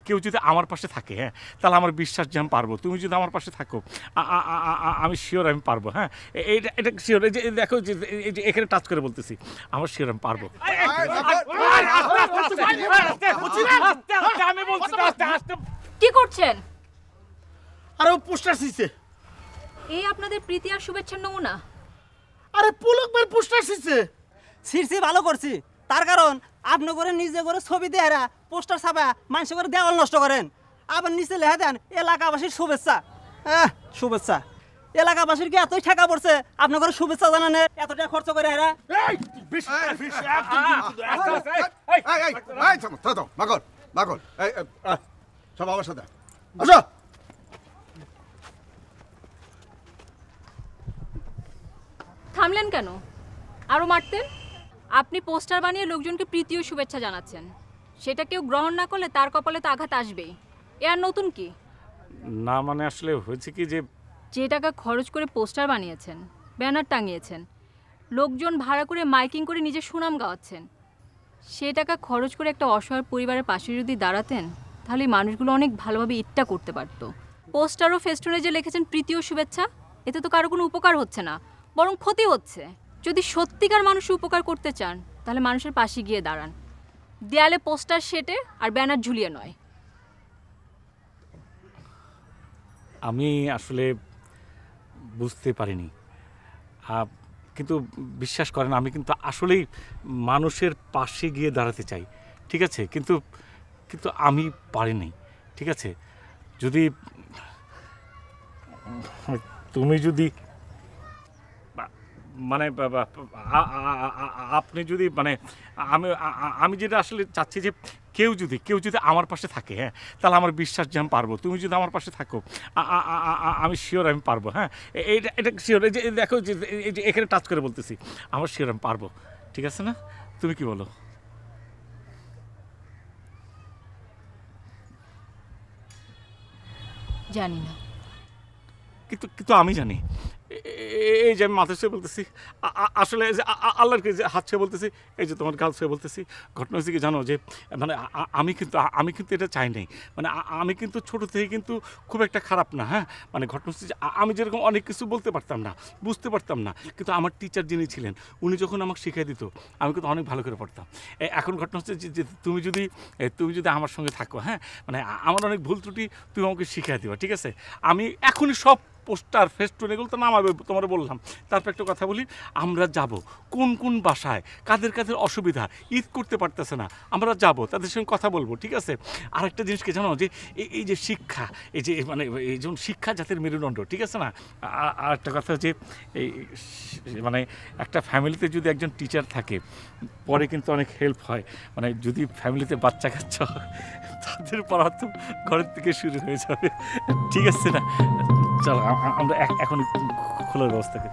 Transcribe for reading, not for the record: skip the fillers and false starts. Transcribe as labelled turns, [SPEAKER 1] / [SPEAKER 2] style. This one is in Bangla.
[SPEAKER 1] কেউ যদি আমার পাশে থাকে, হ্যাঁ, তাহলে আমার বিশ্বাস যে আমি পারবো। তুমি যদি আমার পাশে থাকো, আমি শিওর আমি পারবো। হ্যাঁ, এইটা এটা শিওর। এই যে দেখো, যে এই যে এখানে টাচ করে বলতেছি, আমার শিওর আমি পারবো। আমি বলছি
[SPEAKER 2] কি করছেন?
[SPEAKER 3] আরে ও পোস্টার দিছে।
[SPEAKER 2] এই আপনাদের প্রীতি আর শুভেচ্ছার নমুনা?
[SPEAKER 3] আরে পুলক ভাই পোস্টার দিছে।
[SPEAKER 4] সিরসি ভালো করছি, তার কারণ আপনি করে নিজে করে ছবি দেয়া পোস্টার ছাপা মানুষ করে দেওয়াল নষ্ট করেন, আবার নিচে লেখা দেন এলাকাবাসীর শুভেচ্ছা। শুভেচ্ছা এলাকাবাসীর কি এতই ঠেকা পড়ছে আপনি করে শুভেচ্ছা জানানে এত টাকা খরচ করে এরা?
[SPEAKER 3] সব আমার সাথে আসো।
[SPEAKER 2] থামলেন কেন? আরো মারতেন। আপনি পোস্টার বানিয়ে লোকজনকে প্রীতি ও শুভেচ্ছা জানাচ্ছেন, সেটা কেউ গ্রহণ না করলে তার কপালে তো আঘাত আসবেই। এ আর নতুন কি?
[SPEAKER 1] না, মানে আসলে হয়েছে কি, যে
[SPEAKER 2] টাকা খরচ করে পোস্টার বানিয়েছেন, ব্যানার টাঙিয়েছেন, লোকজন ভাড়া করে মাইকিং করে নিজের সুনাম গাওয়াচ্ছেন, সে টাকা খরচ করে একটা অসহায় পরিবারের পাশে যদি দাঁড়াতেন, তাহলে মানুষগুলো অনেক ভালোভাবে ইটটা করতে পারত। পোস্টার ও ফেস্টুনে যে লিখেছেন প্রীতি ও শুভেচ্ছা, এতে তো কারো কোনো উপকার হচ্ছে না, বরং ক্ষতি হচ্ছে। যদি সত্যিকার মানুষের উপকার করতে চান, তাহলে মানুষের পাশে গিয়ে দাঁড়ান, দেয়ালে পোস্টার সেটে আর ব্যানার ঝুলিয়ে নয়।
[SPEAKER 1] আমি আসলে বুঝতে পারিনি, কিন্তু বিশ্বাস করেন আমি কিন্তু আসলেই মানুষের পাশে গিয়ে দাঁড়াতে চাই, ঠিক আছে, কিন্তু কিন্তু আমি পারিনি, ঠিক আছে। যদি তুমি যদি মানে আপনি যদি মানে আমি আমি যেটা আসলে চাচ্ছি যে কেউ যদি আমার পাশে থাকে, হ্যাঁ, তাহলে আমার বিশ্বাস যে আমি পারবো। তুমি যদি আমার পাশে থাকো, আমি শিওর আমি পারবো। হ্যাঁ, এইটা এটা শিওর। এই যে দেখো, যে এই যে এখানে টাচ করে বলতেছি, আমার শিওর আমি পারবো, ঠিক আছে না? তুমি কি বলো?
[SPEAKER 2] জানি না,
[SPEAKER 1] কিন্তু কিন্তু আমি জানি। এই যে আমি মাথার সে বলতেছি, আসলে যে আল্লাহকে যে হাত সে বলতেছি, এই যে তোমার গাল সে বলতেছি। ঘটনা হচ্ছে কি জানো, যে মানে আমি কিন্তু এটা চাই নাই। মানে আমি কিন্তু ছোটো থেকে কিন্তু খুব একটা খারাপ না। হ্যাঁ, মানে ঘটনা হচ্ছে যে আমি যেরকম অনেক কিছু বলতে পারতাম না, বুঝতে পারতাম না, কিন্তু আমার টিচার যিনি ছিলেন, উনি যখন আমাকে শিখিয়ে দিত, আমি কিন্তু অনেক ভালো করে পড়তাম। এখন ঘটনা হচ্ছে যে তুমি যদি আমার সঙ্গে থাকো, হ্যাঁ, মানে আমার অনেক ভুল ত্রুটি তুমি আমাকে শিখিয়ে দিবা, ঠিক আছে। আমি এখনই সব পোস্টার ফেস্টুন এগুলো তো নামাবে, তোমার বললাম। তারপর একটা কথা বলি, আমরা যাব কোন কোন বাসায় কাদের কাদের অসুবিধা, ঈদ করতে পারতেছে না, আমরা যাব তাদের সঙ্গে কথা বলবো, ঠিক আছে। আরেকটা জিনিসকে জানো, যে এই যে শিক্ষা, এই যে মানে এই যেমন শিক্ষা জাতির মেরুদণ্ড, ঠিক আছে না। আর একটা কথা, যে এই মানে একটা ফ্যামিলিতে যদি একজন টিচার থাকে, পরে কিন্তু অনেক হেল্প হয়। মানে যদি ফ্যামিলিতে বাচ্চা কাচ্চা হয়, তাদের পড়া তো ঘরের থেকে শুরু হয়ে যাবে, ঠিক আছে না। চলো আমরা এখন খোলার ব্যবস্থা করি।